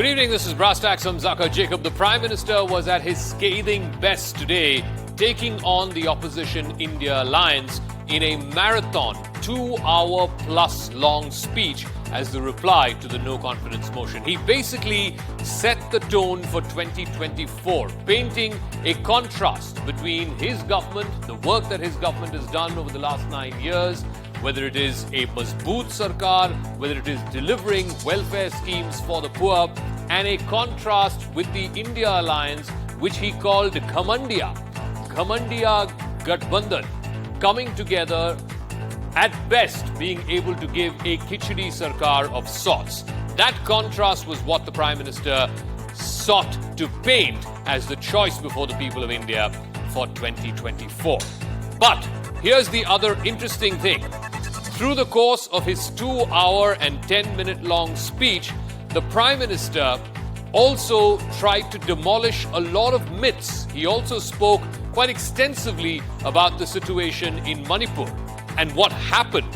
Good evening, this is Brass Tacks. I'm Zaka Jacob. The Prime Minister was at his scathing best today, taking on the opposition India alliance in a marathon, 2-hour plus long speech as the reply to the no confidence motion. He basically set the tone for 2024, painting a contrast between his government, the work that his government has done over the last 9 years, whether it is a Mazboot Sarkar, whether it is delivering welfare schemes for the poor, and a contrast with the India alliance, which he called Ghamandiya Gathbandhan, coming together, at best being able to give a Khichdi Sarkar of sorts. That contrast was what the Prime Minister sought to paint as the choice before the people of India for 2024. But here's the other interesting thing. Through the course of his 2-hour and 10-minute long speech, the Prime Minister also tried to demolish a lot of myths. He also spoke quite extensively about the situation in Manipur and what happened,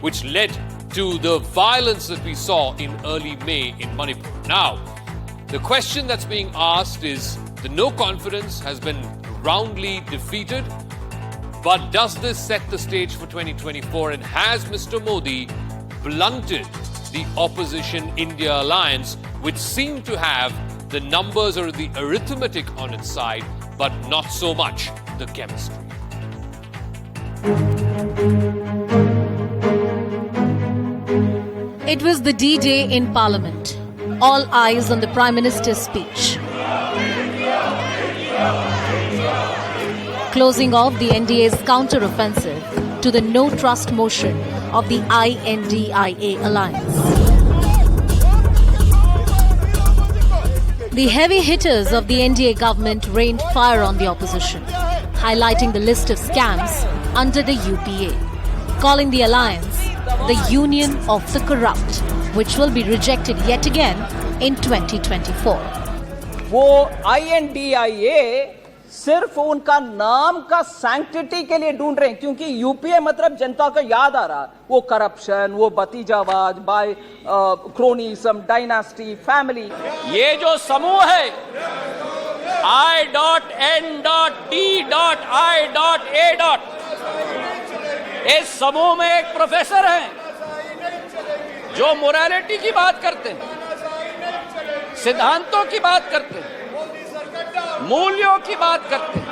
which led to the violence that we saw in early May in Manipur. Now, the question that's being asked is, the no confidence has been roundly defeated, but does this set the stage for 2024? And has Mr. Modi blunted the opposition India alliance, which seemed to have the numbers or the arithmetic on its side, but not so much the chemistry? It was the D-Day in Parliament. All eyes on the Prime Minister's speech. Closing off the NDA's counter-offensive to the no-trust motion of the INDIA alliance. The heavy hitters of the NDA government rained fire on the opposition, highlighting the list of scams under the UPA, calling the alliance the union of the corrupt, which will be rejected yet again in 2024. वो INDIA सिर्फ उनका नाम का sanctity के लिए ढूंढ रहे हैं, क्योंकि यूपीए मतलब जनता को याद आ रहा, वो करप्शन, वो भतीजावाद, बाय क्रोनिज्म, डायनास्टी, फैमिली। ये जो समूह है I.N.D.I.A. इस समूह में एक प्रोफेसर हैं जो मोरालिटी की बात करते हैं, सिद्धांतों की बात करते हैं, मूल्यों की बात करते हैं,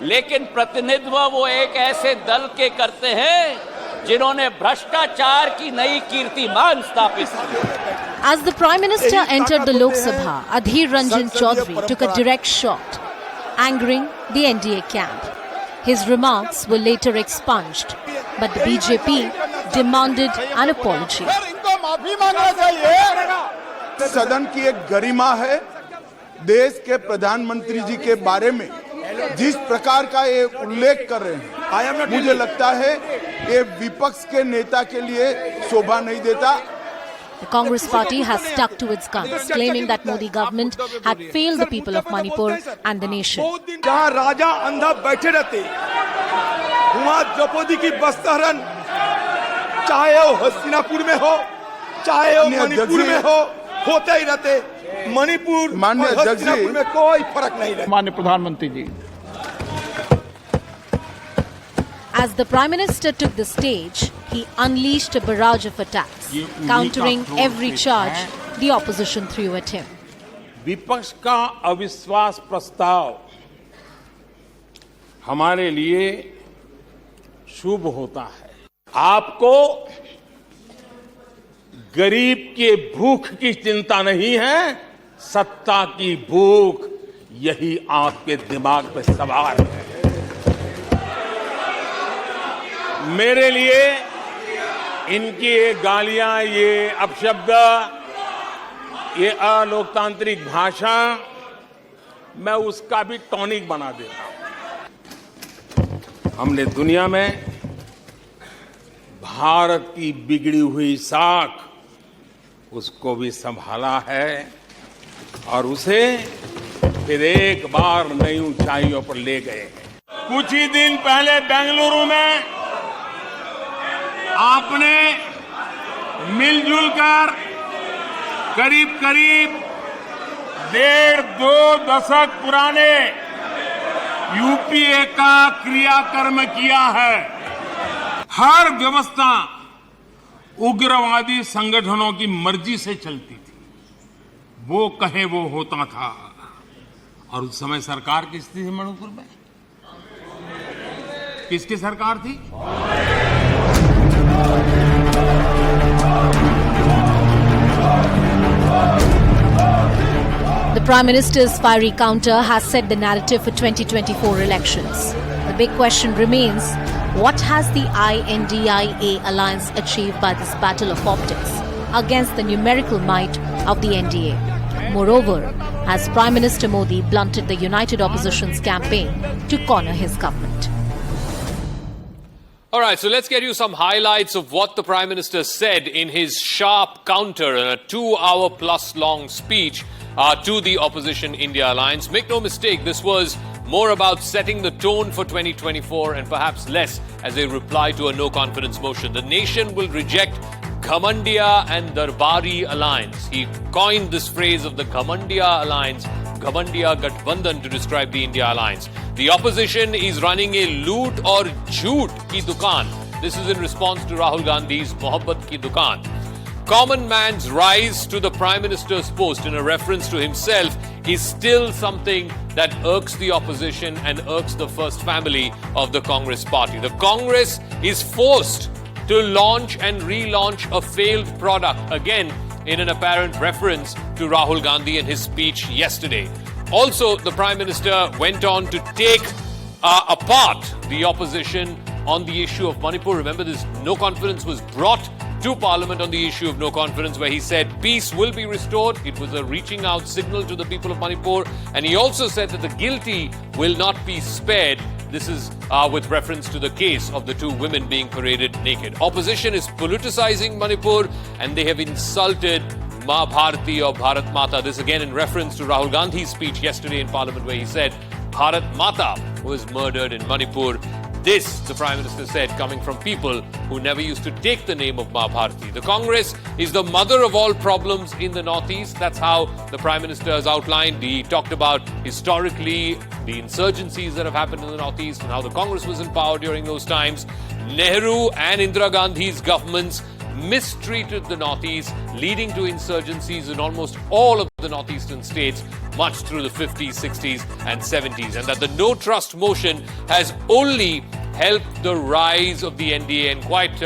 लेकिन प्रतिनिधित्व वो एक ऐसे दल के करते हैं जिन्होंने भ्रष्टाचार की नई कीर्तिमान स्थापित की। As the Prime Minister entered the Lok Sabha, Adhir Ranjan Chaudhary took a direct shot, angering the NDA camp. His remarks were later expunged, but the BJP demanded an apology. सदन की एक गरिमा है, देश के प्रधानमंत्री जी के बारे में जिस प्रकार का ये उल्लेख कर रहे हैं, मुझे लगता है ये विपक्ष के नेता के लिए शोभा नहीं देता। The Congress party has stuck to its guns, claiming that Modi government had failed the people of Manipur and the nation. जहाँ राजा अंधा बैठे रहते, वहाँ द्रौपदी की बस्तारन, चाहे वो हस्तिनापुर में हो, चाहे वो मणिपुर में हो, होते ही रहते। मणिपुर और हस्तिनापुर में कोई फर्क नहीं रहता। माननीय प्रधानमंत्री जी। As the Prime Minister took the stage, he unleashed a barrage of attacks, countering every charge the opposition threw at him. विपक्ष का अविश्वास प्रस्ताव हमारे लिए शुभ होता है। आपको गरीब के भूख की चिंता नहीं है, सत्ता की भूख, यही आपके दिमाग पे सवार है। मेरे लिए इनकी ये गालियां, ये अपशब्द, ये अलोकतांत्रिक भाषा, मैं उसका भी टॉनिक बना देता हूं। हमने दुनिया में भारत की बिगड़ी हुई साख, उसको भी संभाला है और उसे फिर एक बार नई ऊंचाइयों पर ले गए। कुछ ही दिन पहले बेंगलुरु में आपने मिलजुल कर करीब करीब 1.5-2 दशक पुराने यूपीए का क्रियाकर्म किया है। हर व्यवस्था उग्रवादी संगठनों की मर्जी से चलती थी, वो कहे वो होता था। और उस समय सरकार की स्थिति मणिपुर में किसकी सरकार थी? The Prime Minister's fiery counter has set the narrative for 2024 elections. The big question remains, what has the INDIA alliance achieved by this battle of optics against the numerical might of the NDA? Moreover, has Prime Minister Modi blunted the united opposition's campaign to corner his government? All right, so let's get you some highlights of what the Prime Minister said in his sharp counter in a 2-hour-plus long speech to the opposition India alliance. Make no mistake, this was more about setting the tone for 2024 and perhaps less as a reply to a no-confidence motion. The nation will reject Ghamandiya and Darbari alliance. He coined this phrase of the Ghamandiya alliance, Ghamandiya Gathbandhan, to describe the India alliance. The opposition is running a loot or jhoot ki dukaan. This is in response to Rahul Gandhi's Mohabbat ki dukaan. Common man's rise to the Prime Minister's post in a reference to himself is still something that irks the opposition and irks the first family of the Congress party. The Congress is forced to launch and relaunch a failed product, again in an apparent reference to Rahul Gandhi and his speech yesterday. Also, the Prime Minister went on to take apart the opposition on the issue of Manipur. Remember, this no confidence was brought to Parliament on the issue of no confidence, where he said peace will be restored. It was a reaching out signal to the people of Manipur. And he also said that the guilty will not be spared. This is with reference to the case of the two women being paraded naked. Opposition is politicizing Manipur and they have insulted Ma Bharati or Bharat Mata. This again in reference to Rahul Gandhi's speech yesterday in Parliament, where he said Bharat Mata was murdered in Manipur. This, the Prime Minister said, coming from people who never used to take the name of Ma Bharati. The Congress is the mother of all problems in the Northeast. That's how the Prime Minister has outlined. He talked about historically the insurgencies that have happened in the Northeast and how the Congress was in power during those times. Nehru and Indira Gandhi's governments mistreated the Northeast, leading to insurgencies in almost all of the northeastern states, much through the 50s, 60s and 70s. And that the no trust motion has only helped the rise of the NDA. And quite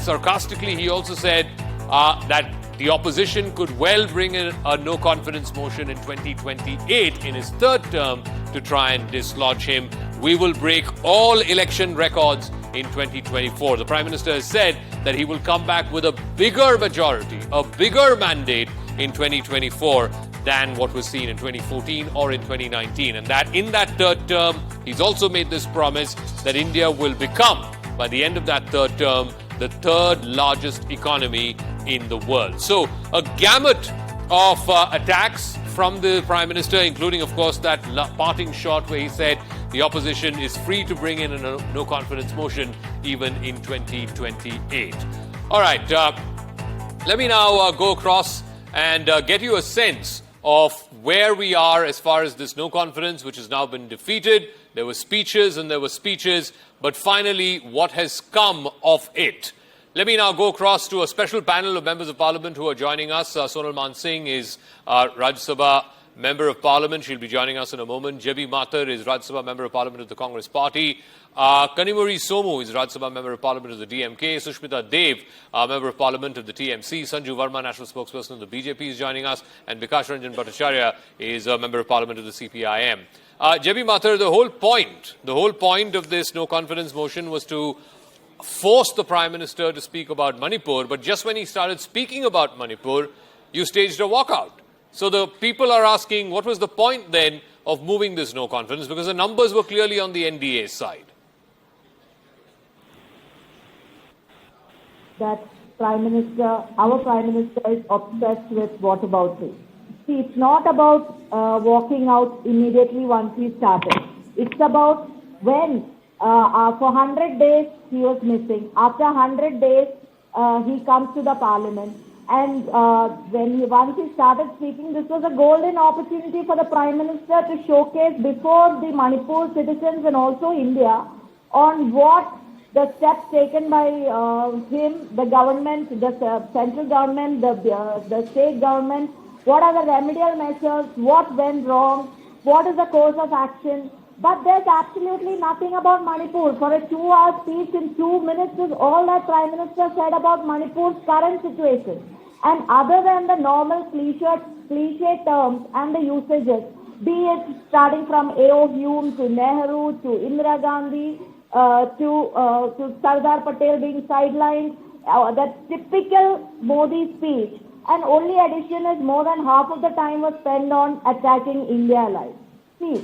sarcastically, he also said that the opposition could well bring in a no confidence motion in 2028 in his third term to try and dislodge him. We will break all election records in 2024. The Prime Minister has said that he will come back with a bigger majority, a bigger mandate in 2024 than what was seen in 2014 or in 2019. And that in that third term, he's also made this promise that India will become, by the end of that third term, the third largest economy in the world. So a gamut of attacks from the Prime Minister, including, of course, that parting shot where he said the opposition is free to bring in a no confidence motion even in 2028. All right, let me now go across and get you a sense of where we are as far as this no confidence, which has now been defeated. There were speeches and there were speeches, but finally, what has come of it? Let me now go across to a special panel of members of Parliament who are joining us. Sonal Mansingh is Rajya Sabha Member of Parliament. She'll be joining us in a moment. Jebi Mathur is Rajya Sabha Member of Parliament of the Congress Party. Kanimuri Somu is Rajya Sabha Member of Parliament of the DMK. Sushmita Dev, Member of Parliament of the TMC. Sanju Verma, National Spokesperson of the BJP, is joining us. And Bikash Ranjan Bhattacharya is a Member of Parliament of the CPIM. Jebi Mathur, the whole point of this no confidence motion was to force the Prime Minister to speak about Manipur, but just when he started speaking about Manipur, you staged a walkout. So the people are asking, what was the point then of moving this no confidence? Because the numbers were clearly on the NDA side. That Prime Minister, our Prime Minister is obsessed with whataboutery. See, it's not about walking out immediately once he started. It's about when for 100 days he was missing. After 100 days, he comes to the Parliament. And once he started speaking, this was a golden opportunity for the Prime Minister to showcase before the Manipur citizens and also India on what the steps taken by him, the government, the central government, the state government, what are the remedial measures, what went wrong, what is the course of action. But there's absolutely nothing about Manipur. For a 2-hour speech in 2 minutes is all that Prime Minister said about Manipur's current situation. And other than the normal cliche terms and the usages, be it starting from A.O. Hume to Nehru to Indira Gandhi to Sardar Patel being sidelined, that typical Modi speech. And only addition is more than half of the time was spent on attacking India alive. See,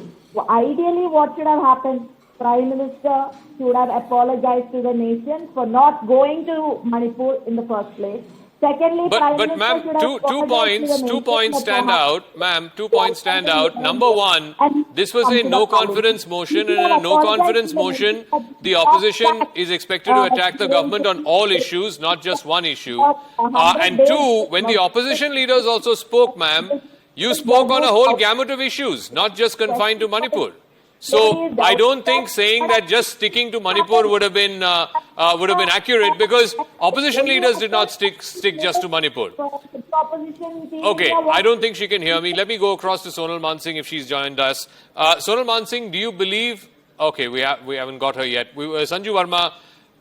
ideally what should have happened? Prime Minister should have apologized to the nation for not going to Manipur in the first place. Secondly, but ma'am, two points stand out. Ma'am, 2 points stand out. Number one, this was a no confidence motion, and in a no confidence motion, the opposition is expected to attack the government on all issues, not just one issue. And two, when the opposition leaders also spoke, ma'am, you spoke on a whole gamut of issues, not just confined to Manipur. So I don't think saying that just sticking to Manipur would have been accurate, because opposition leaders did not stick just to Manipur. Okay, I don't think she can hear me. Let me go across to Sonal Mansingh if she's joined us. Sonal Mansingh, do you believe? Okay, we haven't got her yet. Sanju Verma,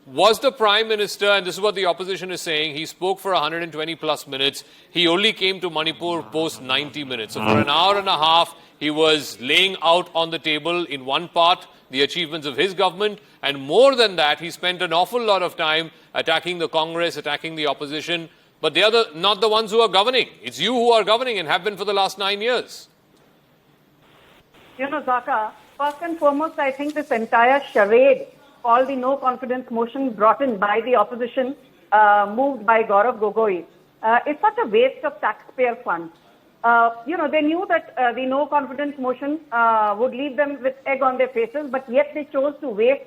was the Prime Minister, and this is what the opposition is saying, he spoke for 120 plus minutes. He only came to Manipur post 90 minutes. So for an hour and a half, he was laying out on the table in one part the achievements of his government, and more than that, he spent an awful lot of time attacking the Congress, attacking the opposition, but they are not the ones who are governing. It's you who are governing and have been for the last 9 years. You know, Zaka, first and foremost, I think this entire charade called the no confidence motion brought in by the opposition, moved by Gaurav Gogoi, is such a waste of taxpayer funds. They knew that the no confidence motion would leave them with egg on their faces, but yet they chose to waste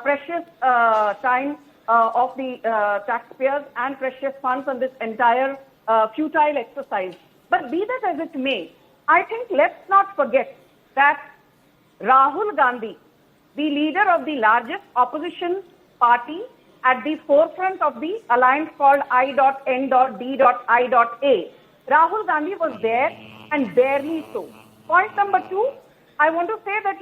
precious time of the taxpayers and precious funds on this entire futile exercise. But be that as it may, I think let's not forget that Rahul Gandhi, the leader of the largest opposition party at the forefront of the alliance called I.N.D.I.A, Rahul Gandhi was there, and barely so. Point number two, I want to say that,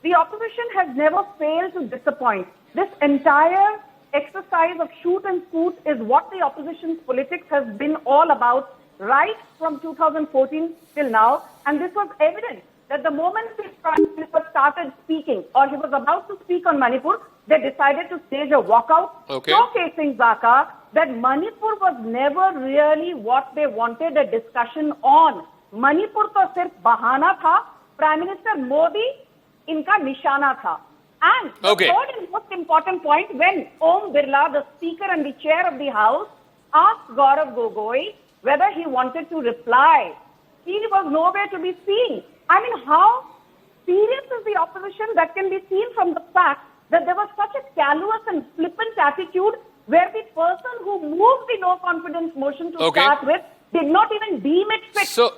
the opposition has never failed to disappoint. This entire exercise of shoot and scoot is what the opposition's politics has been all about right from 2014 till now. And this was evident that the moment the Prime Minister started speaking, or he was about to speak on Manipur, they decided to stage a walkout, showcasing, Zaka, that Manipur was never really what they wanted a discussion on. Manipur to sirf bahana tha, Prime Minister Modi inka nishana tha. And the third and most important point, when Om Birla, the Speaker and the Chair of the House, asked Gaurav Gogoi whether he wanted to reply, he was nowhere to be seen. I mean, how serious is the opposition? That can be seen from the fact that there was such a callous and flippant attitude where the person who moved the no confidence motion to start with did not even deem it fit to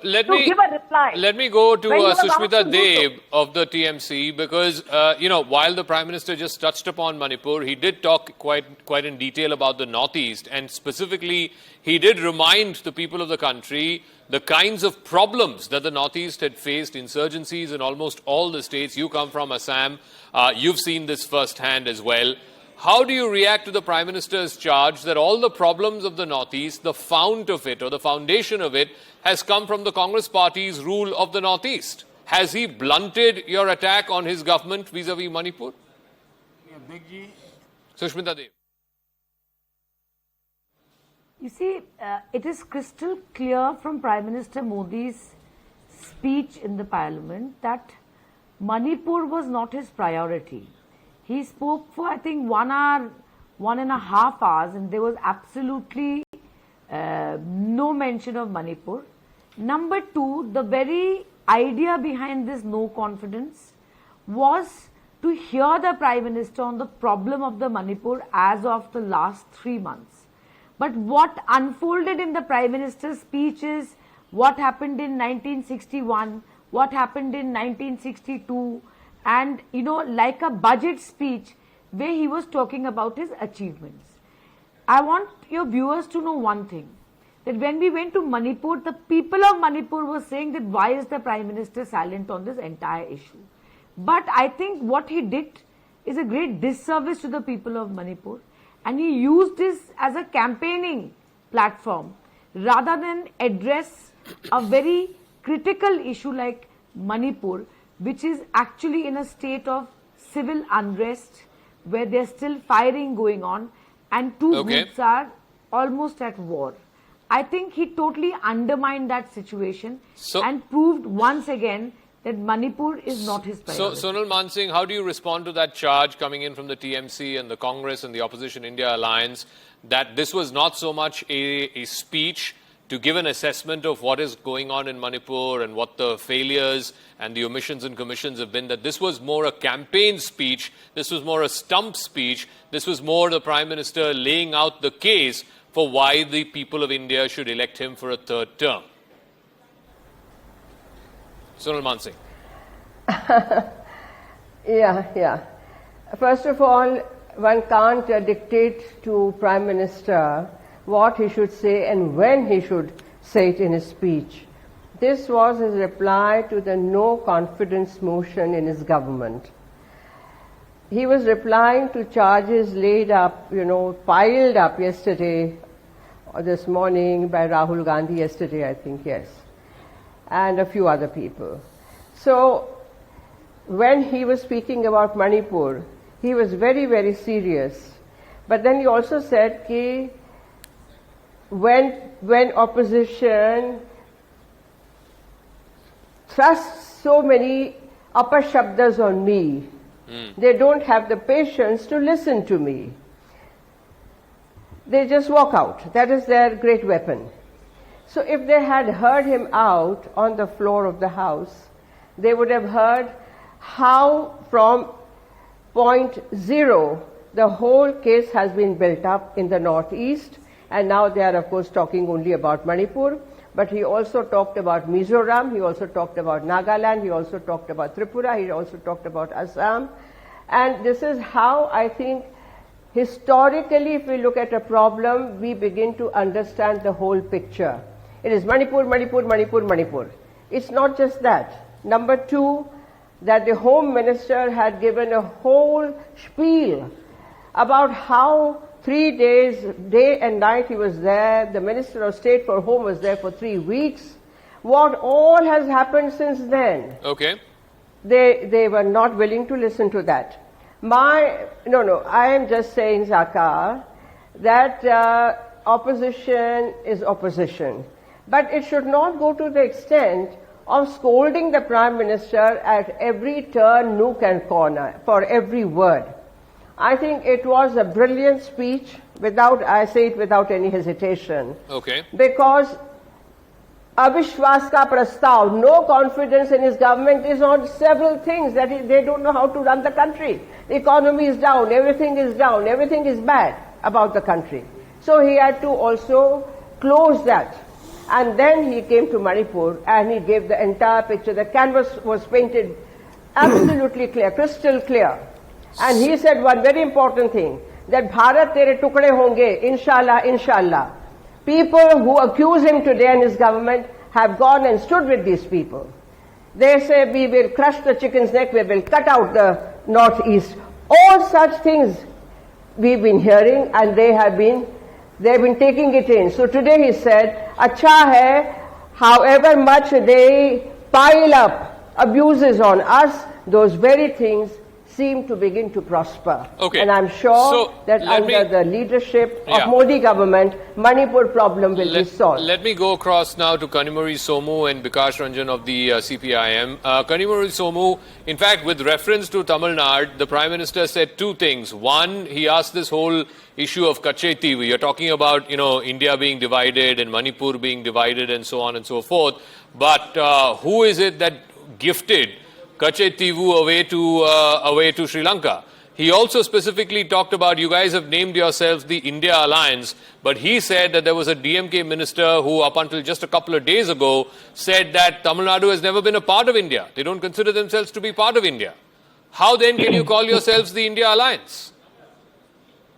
give a reply. Let me go to Sushmita Deb of the TMC, because, while the Prime Minister just touched upon Manipur, he did talk quite in detail about the Northeast, and specifically, he did remind the people of the country the kinds of problems that the Northeast had faced, insurgencies in almost all the states. You come from Assam. You've seen this firsthand as well. How do you react to the Prime Minister's charge that all the problems of the Northeast, the fount of it or the foundation of it, has come from the Congress Party's rule of the Northeast? Has he blunted your attack on his government vis-a-vis Manipur? Sushmita Dev. You see, it is crystal clear from Prime Minister Modi's speech in the Parliament that Manipur was not his priority. He spoke for, I think, 1 hour, 1.5 hours, and there was absolutely no mention of Manipur. Number two, the very idea behind this no confidence was to hear the Prime Minister on the problem of the Manipur as of the last 3 months. But what unfolded in the Prime Minister's speech is what happened in 1961, what happened in 1962, and like a budget speech where he was talking about his achievements. I want your viewers to know one thing, that when we went to Manipur, the people of Manipur were saying that why is the Prime Minister silent on this entire issue? But I think what he did is a great disservice to the people of Manipur, and he used this as a campaigning platform rather than address a very critical issue like Manipur, which is actually in a state of civil unrest where there's still firing going on and two groups are almost at war. I think he totally undermined that situation and proved once again that Manipur is not his priority. So, Sonal Mansingh, how do you respond to that charge coming in from the TMC and the Congress and the Opposition India Alliance that this was not so much a speech to give an assessment of what is going on in Manipur and what the failures and the omissions and commissions have been, that this was more a campaign speech, this was more a stump speech, this was more the Prime Minister laying out the case for why the people of India should elect him for a third term? Sonal Mansingh. Yeah. First of all, one can't dictate to Prime Minister what he should say and when he should say it in his speech. This was his reply to the no confidence motion in his government. He was replying to charges laid up, piled up yesterday or this morning by Rahul Gandhi yesterday, I think, yes, and a few other people. So when he was speaking about Manipur, he was very, very serious. But then he also said that when opposition thrusts so many apashabdas on me, they don't have the patience to listen to me. They just walk out. That is their great weapon. So if they had heard him out on the floor of the House, they would have heard how from point zero the whole case has been built up in the Northeast, and now they are of course talking only about Manipur, but he also talked about Mizoram, he also talked about Nagaland, he also talked about Tripura, he also talked about Assam, and this is how I think historically if we look at a problem, we begin to understand the whole picture. It is Manipur, Manipur, Manipur, Manipur. It's not just that. Number two, that the Home Minister had given a whole spiel about how 3 days, day and night he was there, the Minister of State for Home was there for 3 weeks. What all has happened since then? Okay. They were not willing to listen to that. I am just saying, Zaka, that opposition is opposition. But it should not go to the extent of scolding the Prime Minister at every turn, nook and corner, for every word. I think it was a brilliant speech, I say it without any hesitation. Okay. Because Avishwas ka prastav, no confidence in his government, is on several things that they don't know how to run the country. The economy is down, everything is bad about the country. So he had to also close that. And then he came to Manipur and he gave the entire picture. The canvas was painted absolutely clear, crystal clear. And he said one very important thing, that Bharat tere tukde honge, inshallah, inshallah. People who accuse him today and his government have gone and stood with these people. They say we will crush the chicken's neck, we will cut out the Northeast. All such things we've been hearing and they've been taking it in. So today he said, Acha hai, however much they pile up abuses on us, those very things seem to begin to prosper. Okay. And I'm sure that under the leadership of Modi government, Manipur problem will be solved. Let me go across now to Kanimuri Somu and Bikash Ranjan of the CPIM. Kanimuri Somu, in fact, with reference to Tamil Nadu, the Prime Minister said two things. One, he asked this whole issue of Kache TV. You're talking about, India being divided and Manipur being divided and so on and so forth. But who is it that gifted Kache Tivu away to Sri Lanka? He also specifically talked about, you guys have named yourselves the India Alliance, but he said that there was a DMK minister who, up until just a couple of days ago, said that Tamil Nadu has never been a part of India. They don't consider themselves to be part of India. How then can you call yourselves the India Alliance?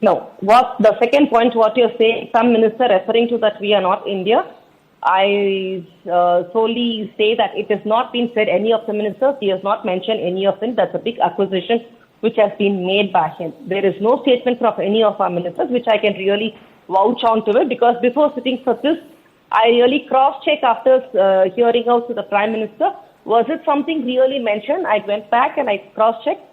No. What the second point, what you're saying, some minister referring to that we are not India, I solely say that it has not been said, any of the ministers. He has not mentioned any of them. That's a big acquisition which has been made by him. There is no statement from any of our ministers which I can really vouch on to it, because before sitting for this, I really cross-checked after hearing out to the Prime Minister. Was it something really mentioned? I went back and I cross-checked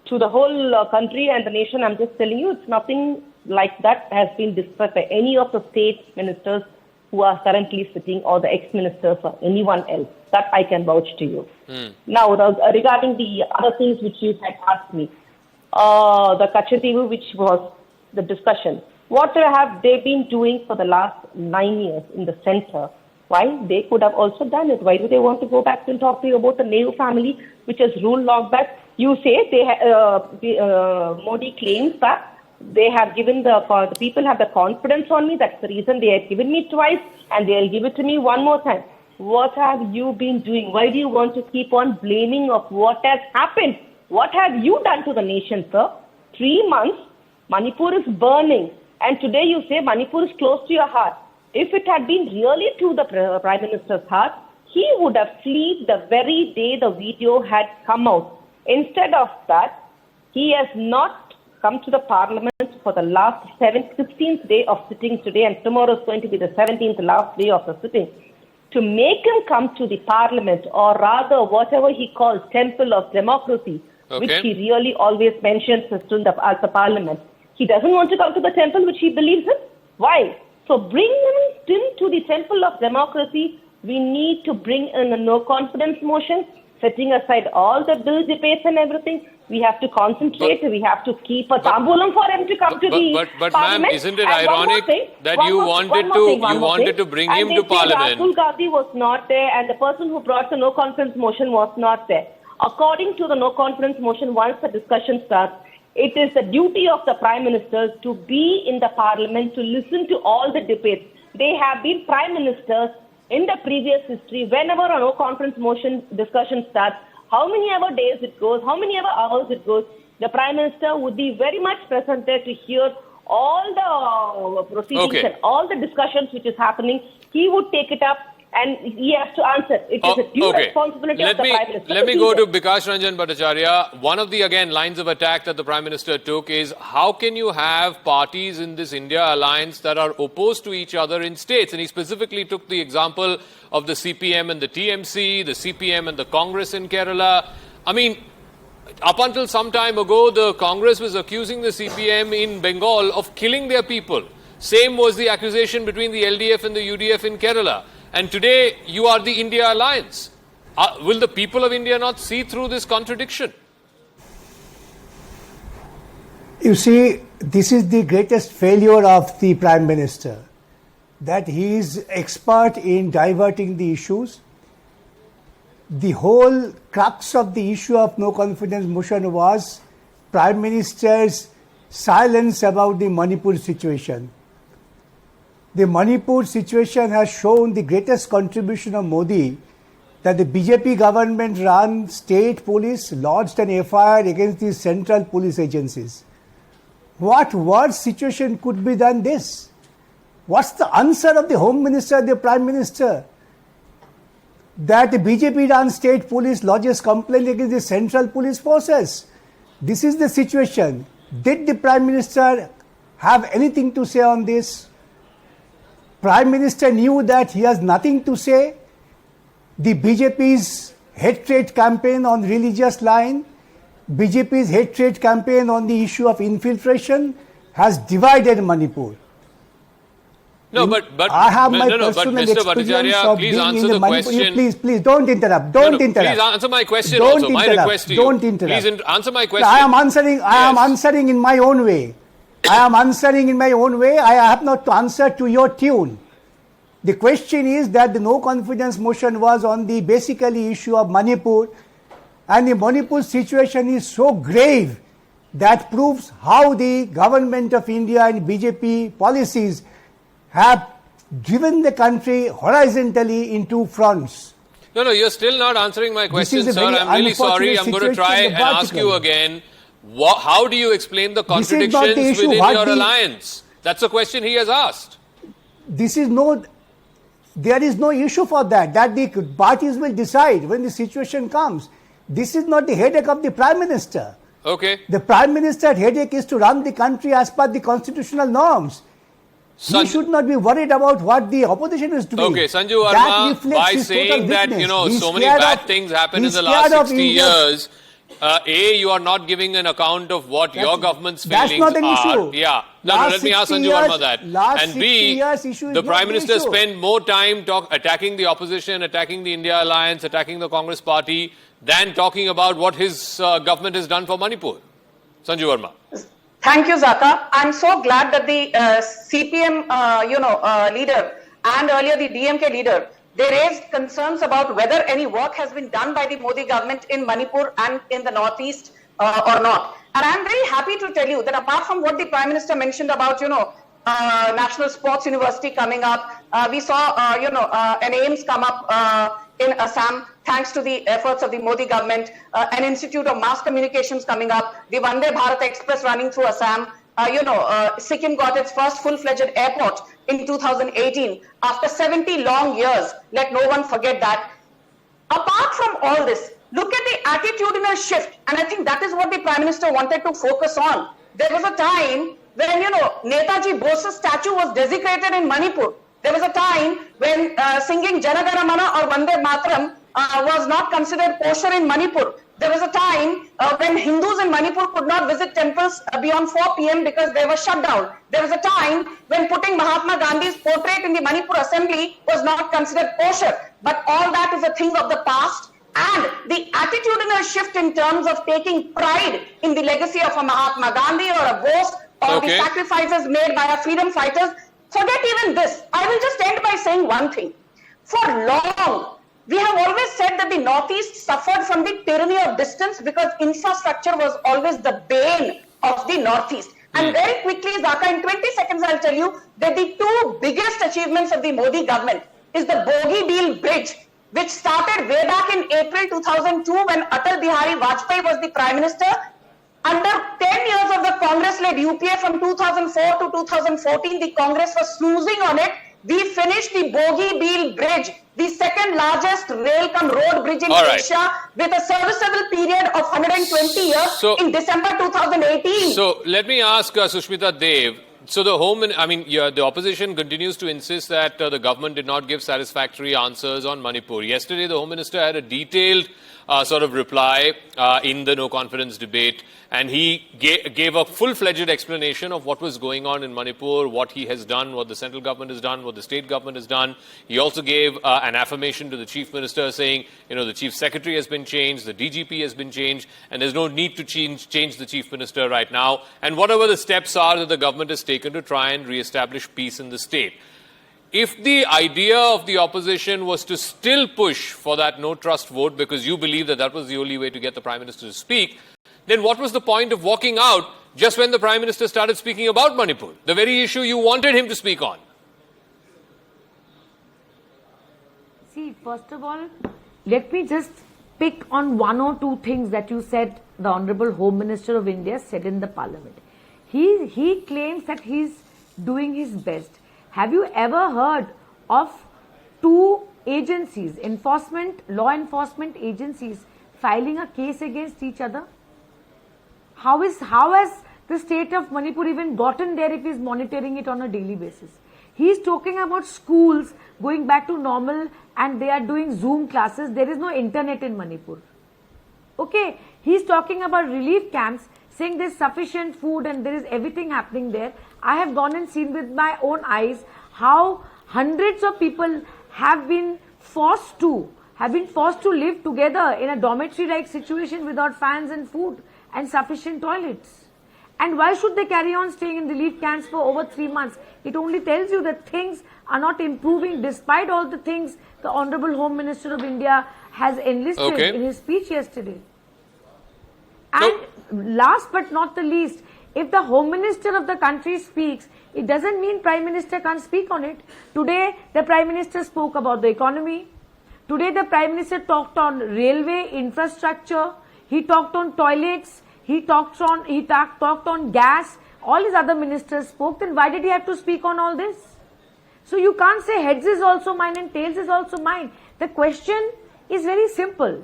to the whole country and the nation. I'm just telling you, it's nothing like that has been discussed by any of the state ministers who are currently sitting, or the ex-ministers or anyone else. That I can vouch to you. Now, regarding the other things which you had asked me, the Kachativu, which was the discussion, what have they been doing for the last 9 years in the center? Why? They could have also done it. Why do they want to go back and talk to you about the Nehru family, which has ruled long back? You say Modi claims that they have given the people have the confidence on me. That's the reason they have given me twice, and they'll give it to me one more time. What have you been doing? Why do you want to keep on blaming of what has happened? What have you done to the nation, sir? 3 months, Manipur is burning, and today you say Manipur is close to your heart. If it had been really to the Prime Minister's heart, he would have fled the very day the video had come out. Instead of that, he has not come to the parliament for the last 16th day of sitting today, and tomorrow is going to be the 17th last day of the sitting. To make him come to the parliament, or rather whatever he calls temple of democracy, which he really always mentions as the parliament. He doesn't want to come to the temple which he believes in. Why? So bring him to the temple of democracy. We need to bring in a no confidence motion, setting aside all the bill debates and everything. We have to concentrate. We have to keep a tambulam for him to come to the But parliament. ma'am, isn't it ironic that you wanted to bring him to parliament? Rahul Gandhi was not there, and the person who brought the no confidence motion was not there. According to the no confidence motion, once the discussion starts, it is the duty of the Prime Ministers to be in the parliament to listen to all the debates. They have been Prime Ministers in the previous history. Whenever a no confidence motion discussion starts, how many ever days it goes, how many ever hours it goes, the Prime Minister would be very much present there to hear all the proceedings and all the discussions which is happening. He would take it up and he has to answer. It is a due responsibility of the Prime Minister. Let me go to Bikash Ranjan Bhattacharya. One of the, again, lines of attack that the Prime Minister took is, how can you have parties in this India alliance that are opposed to each other in states? And he specifically took the example of the CPM and the TMC, the CPM and the Congress in Kerala. I mean, up until some time ago, the Congress was accusing the CPM in Bengal of killing their people. Same was the accusation between the LDF and the UDF in Kerala. And today, you are the India Alliance. Will the people of India not see through this contradiction? You see, this is the greatest failure of the Prime Minister, that he is expert in diverting the issues. The whole crux of the issue of no confidence motion was Prime Minister's silence about the Manipur situation. The Manipur situation has shown the greatest contribution of Modi, that the BJP government run state police lodged an FIR against the central police agencies. What worse situation could be than this? What's the answer of the Home Minister, the Prime Minister? That the BJP run state police lodges complaint against the central police forces. This is the situation. Did the Prime Minister have anything to say on this? Prime Minister knew that he has nothing to say. The BJP's hatred campaign on religious line, BJP's hatred campaign on the issue of infiltration has divided Manipur. No, but I have my but personal Mr. experience Bhattacharya, of please being answer in the question. Please don't interrupt. Don't interrupt. Please answer my question Don't also. My interrupt. request to you. Don't interrupt. Please answer my question. I am answering in my own way. I am answering in my own way. I have not to answer to your tune. The question is that the no confidence motion was on the basically issue of Manipur, and the Manipur situation is so grave that proves how the government of India and BJP policies have driven the country horizontally into fronts. No, you're still not answering my question, sir. I'm really sorry. I'm going to try and ask you again. How do you explain the contradictions within your alliance? That's a question he has asked. There is no issue for that the parties will decide when the situation comes. This is not the headache of the Prime Minister. Okay. The Prime Minister's headache is to run the country as per the constitutional norms. He should not be worried about what the opposition is doing. Okay, Sanju Verma, by saying that, so many bad things happened in the last 60 years, you are not giving an account of what your government's failings are. That's not an issue. Yeah. No, let me ask Sanju Verma that. And B, the Prime Minister spent more time attacking the opposition, attacking the India Alliance, attacking the Congress Party, than talking about what his government has done for Manipur. Sanju Verma. Thank you, Zaka. I'm so glad that the CPM, leader and earlier the DMK leader, they raised concerns about whether any work has been done by the Modi government in Manipur and in the northeast or not. And I'm very happy to tell you that apart from what the Prime Minister mentioned about, National Sports University coming up, we saw, an AIMS come up in Assam, thanks to the efforts of the Modi government, an Institute of Mass Communications coming up, the Vande Bharat Express running through Assam. Sikkim got its first full-fledged airport in 2018 after 70 long years. Let no one forget that. Apart from all this, look at the attitudinal shift, and I think that is what the Prime Minister wanted to focus on. There was a time when, Netaji Bose's statue was desecrated in Manipur. There was a time when singing Jana Gana Mana or Vande Mataram was not considered kosher in Manipur. There was a time when Hindus in Manipur could not visit temples beyond 4 p.m. because they were shut down. There was a time when putting Mahatma Gandhi's portrait in the Manipur assembly was not considered kosher. But all that is a thing of the past. And the attitudinal shift in terms of taking pride in the legacy of a Mahatma Gandhi or a Bose or the sacrifices made by our freedom fighters. Forget even this. I will just end by saying one thing. For long, we have always said that the Northeast suffered from the tyranny of distance because infrastructure was always the bane of the Northeast. And very quickly, Zaka, in 20 seconds, I'll tell you that the two biggest achievements of the Modi government is the Bogibeel Bridge, which started way back in April 2002 when Atal Bihari Vajpayee was the Prime Minister. Under 10 years of the Congress-led UPA from 2004 to 2014, the Congress was snoozing on it. We finished the Bogibeel Bridge, the second largest road bridge in Asia, with a serviceable period of 120 years in December 2018. So let me ask Sushmita Dev. So the opposition continues to insist that the government did not give satisfactory answers on Manipur. Yesterday, the Home Minister had a detailed reply in the no confidence debate, and he gave a full-fledged explanation of what was going on in Manipur, what he has done, what the central government has done, what the state government has done. He also gave an affirmation to the Chief Minister saying, the Chief Secretary has been changed, the DGP has been changed, and there's no need to change the Chief Minister right now. And whatever the steps are that the government has taken to try and re-establish peace in the state. If the idea of the opposition was to still push for that no trust vote because you believe that that was the only way to get the Prime Minister to speak, then what was the point of walking out just when the Prime Minister started speaking about Manipur, the very issue you wanted him to speak on? See, first of all, let me just pick on one or two things that you said the Honorable Home Minister of India said in the Parliament. He claims that he's doing his best. Have you ever heard of two agencies, law enforcement agencies, filing a case against each other? How has the state of Manipur even gotten there if he's monitoring it on a daily basis? He's talking about schools going back to normal and they are doing Zoom classes. There is no internet in Manipur. Okay, he's talking about relief camps, saying there's sufficient food and there is everything happening there. I have gone and seen with my own eyes how hundreds of people have been forced to live together in a dormitory-like situation without fans and food and sufficient toilets. And why should they carry on staying in relief camps for over 3 months? It only tells you that things are not improving despite all the things the Honorable Home Minister of India has enlisted in his speech yesterday. And last but not the least, if the Home Minister of the country speaks, it doesn't mean Prime Minister can't speak on it. Today, the Prime Minister spoke about the economy. Today, the Prime Minister talked on railway infrastructure. He talked on toilets. He talked on gas. All his other ministers spoke. Then why did he have to speak on all this? So you can't say heads is also mine and tails is also mine. The question is very simple.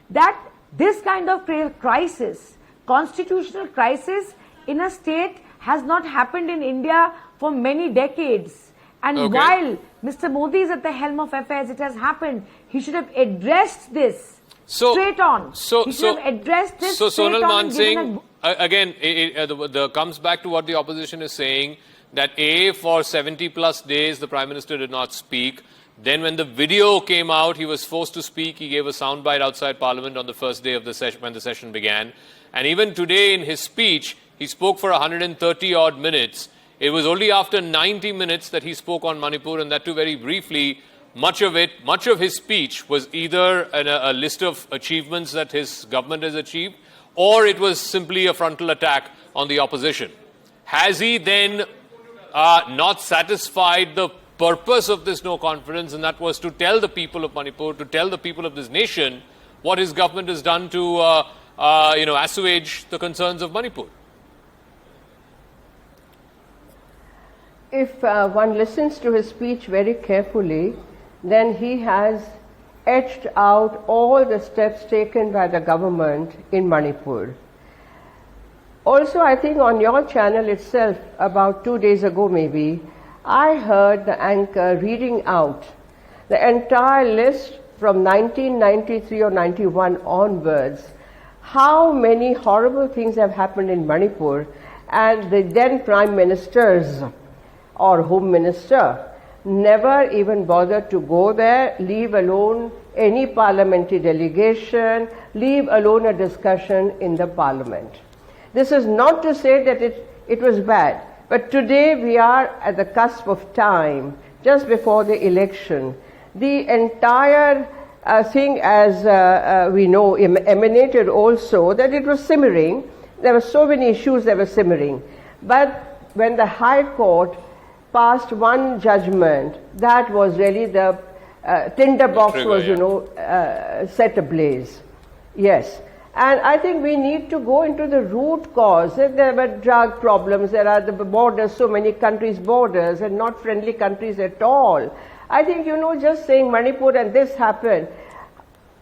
That this kind of crisis, constitutional crisis in a state, has not happened in India for many decades. And while Mr. Modi is at the helm of affairs, it has happened. He should have addressed this straight on. He should have addressed this straight Sonal on. Mansingh, again, it comes back to what the opposition is saying, that for 70 plus days the Prime Minister did not speak. Then when the video came out, he was forced to speak. He gave a soundbite outside Parliament on the first day of the session, when the session began. And even today in his speech, he spoke for 130 odd minutes. It was only after 90 minutes that he spoke on Manipur, and that too very briefly. Much of his speech was either a list of achievements that his government has achieved, or it was simply a frontal attack on the opposition. Has he then not satisfied the purpose of this no confidence, and that was to tell the people of Manipur, to tell the people of this nation what his government has done to assuage the concerns of Manipur? If one listens to his speech very carefully, then he has etched out all the steps taken by the government in Manipur. Also, I think on your channel itself, about 2 days ago maybe, I heard the anchor reading out the entire list from 1993 or 91 onwards, how many horrible things have happened in Manipur, and the then Prime Ministers or Home Minister never even bothered to go there, leave alone any parliamentary delegation, leave alone a discussion in the Parliament. This is not to say that it was bad, but today we are at the cusp of time, just before the election. The entire thing, as we know, emanated also that it was simmering. There were so many issues that were simmering. But when the High Court passed one judgment, that was really the tinderbox was, set ablaze. Yes. And I think we need to go into the root cause. There were drug problems, there are the borders, so many countries' borders, and not friendly countries at all. I think, just saying Manipur and this happened,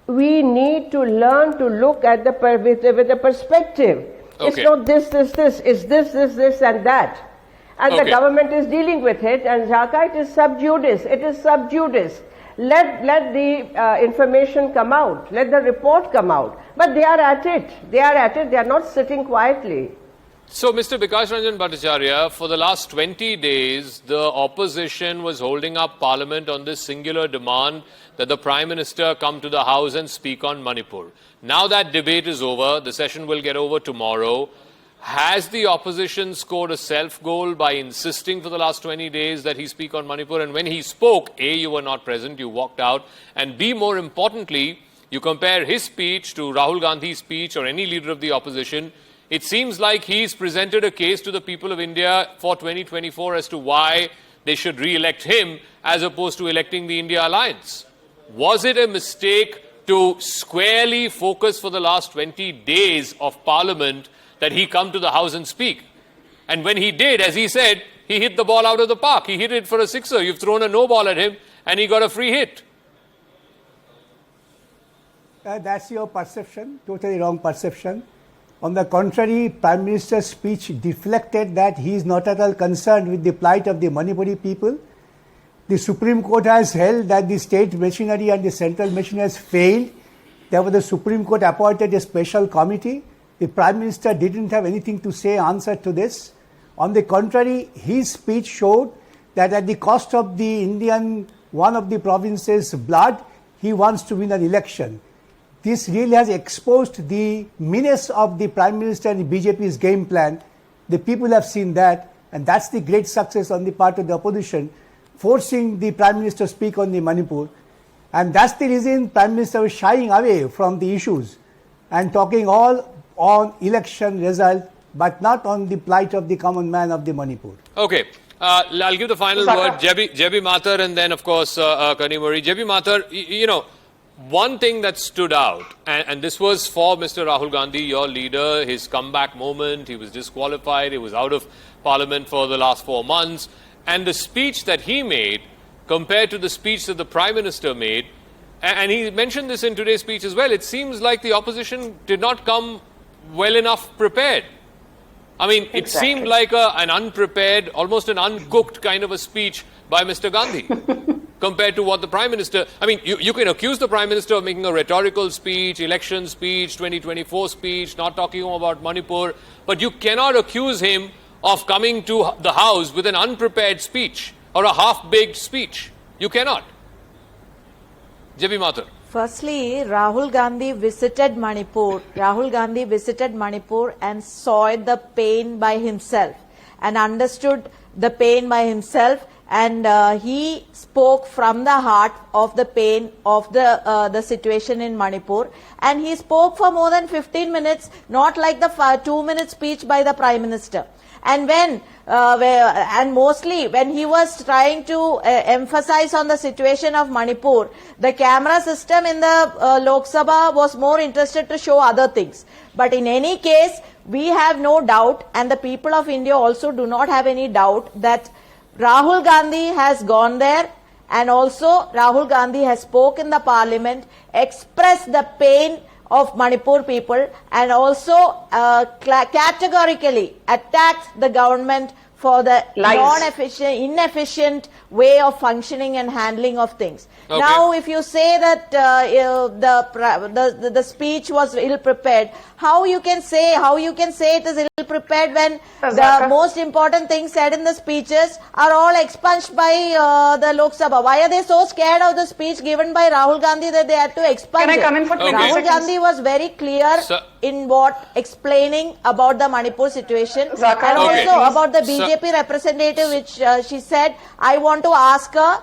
we need to learn to look at with a perspective. It's not this, it's this and that. And the government is dealing with it, and Jhaka, it is sub judice. It is sub judice. Let the information come out. Let the report come out. But they are at it. They are not sitting quietly. So, Mr. Bikash Ranjan Bhattacharya, for the last 20 days, the opposition was holding up Parliament on this singular demand that the Prime Minister come to the House and speak on Manipur. Now that debate is over. The session will get over tomorrow. Has the opposition scored a self-goal by insisting for the last 20 days that he speak on Manipur? And when he spoke, A, you were not present, you walked out. And B, more importantly, you compare his speech to Rahul Gandhi's speech or any leader of the opposition, it seems like he's presented a case to the people of India for 2024 as to why they should re-elect him as opposed to electing the India Alliance. Was it a mistake to squarely focus for the last 20 days of Parliament that he come to the House and speak? And when he did, as he said, he hit the ball out of the park. He hit it for a sixer. You've thrown a no ball at him and he got a free hit. That's your perception, totally wrong perception. On the contrary, Prime Minister's speech deflected that he is not at all concerned with the plight of the Manipuri people. The Supreme Court has held that the state machinery and the central machinery has failed. Therefore, the Supreme Court appointed a special committee. The Prime Minister didn't have anything to say answer to this. On the contrary, his speech showed that at the cost of the one of the province's blood, he wants to win an election. This really has exposed the menace of the Prime Minister and the BJP's game plan. The people have seen that, and that's the great success on the part of the opposition, forcing the Prime Minister to speak on the Manipur. And that's the reason Prime Minister was shying away from the issues and talking all on election result, but not on the plight of the common man of the Manipur. Okay. I'll give the final word. Jebi Mathur and then, of course, Kanimuri. Jebi Mathur, you know, one thing that stood out, and this was for Mr. Rahul Gandhi, your leader, his comeback moment. He was disqualified. He was out of parliament for the last 4 months. And the speech that he made compared to the speech that the Prime Minister made, and he mentioned this in today's speech as well, it seems like the opposition did not come well enough prepared. I mean, it seemed like an unprepared, almost an uncooked kind of a speech by Mr. Gandhi compared to what the Prime Minister... I mean, you can accuse the Prime Minister of making a rhetorical speech, election speech, 2024 speech, not talking about Manipur, but you cannot accuse him of coming to the House with an unprepared speech or a half-baked speech. You cannot. Jebi Mathur. Firstly, Rahul Gandhi visited Manipur. Rahul Gandhi visited Manipur and saw the pain by himself and understood the pain by himself, and he spoke from the heart of the pain of the situation in Manipur, and he spoke for more than 15 minutes, not like the 2-minute speech by the Prime Minister. And mostly when he was trying to emphasize on the situation of Manipur, the camera system in the Lok Sabha was more interested to show other things. But in any case, we have no doubt, and the people of India also do not have any doubt, that Rahul Gandhi has gone there, and also Rahul Gandhi has spoken in the parliament, expressed the pain of Manipur people, and also categorically attacked the government for the inefficient way of functioning and handling of things. Okay. Now, if you say that the speech was ill prepared, how you can say it is ill prepared when the most important things said in the speeches are all expunged by the Lok Sabha? Why are they so scared of the speech given by Rahul Gandhi that they had to expunge it? Can I come in for 20 seconds? Rahul Gandhi was very clear in explaining about the Manipur situation, and also about the BJP representative, which she said, I want to ask her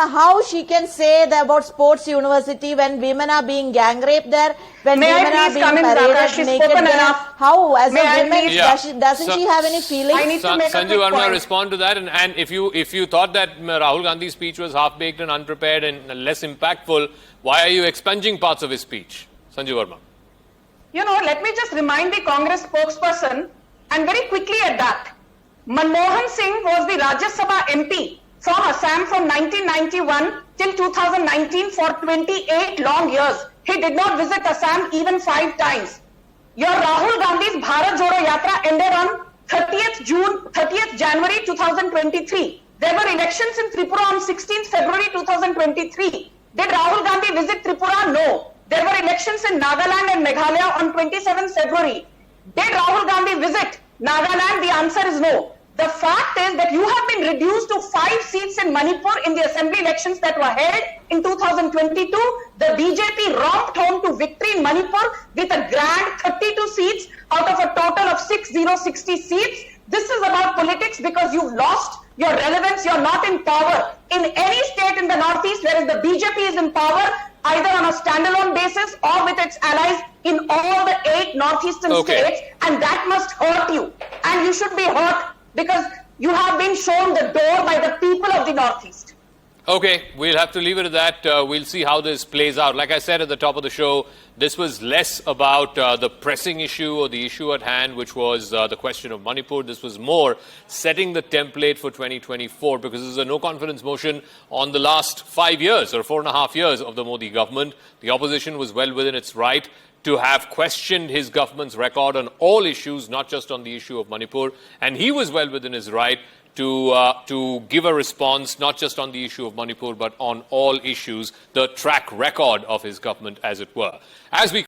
how she can say that about sports university when women are being gang raped there, when women are being paraded naked there. How, as a woman, doesn't she have any feelings? Sanju Verma, respond to that. And if you thought that Rahul Gandhi's speech was half-baked and unprepared and less impactful, why are you expunging parts of his speech? Sanju Verma. You know, let me just remind the Congress spokesperson, and very quickly at that, Manmohan Singh was the Rajya Sabha MP from Assam from 1991 till 2019 for 28 long years. He did not visit Assam even 5 times. Your Rahul Gandhi's Bharat Jodo Yatra ended on 30th January 2023. There were elections in Tripura on 16th February 2023. Did Rahul Gandhi visit Tripura? No. There were elections in Nagaland and Meghalaya on 27th February. Did Rahul Gandhi visit Nagaland? The answer is no. The fact is that you have been reduced to 5 seats in Manipur in the assembly elections that were held in 2022. The BJP romped home to victory in Manipur with a grand 32 seats out of a total of 60 seats. This is about politics because you've lost your relevance. You're not in power in any state in the northeast, whereas the BJP is in power either on a standalone basis or with its allies in all the 8 northeastern states, and that must hurt you. And you should be hurt because you have been shown the door by the people of the northeast. Okay, we'll have to leave it at that. We'll see how this plays out. Like I said at the top of the show, this was less about the pressing issue or the issue at hand, which was the question of Manipur. This was more setting the template for 2024, because this is a no-confidence motion on the last 5 years or 4.5 years of the Modi government. The opposition was well within its right to have questioned his government's record on all issues, not just on the issue of Manipur. And he was well within his right to give a response, not just on the issue of Manipur, but on all issues, the track record of his government, as it were. As we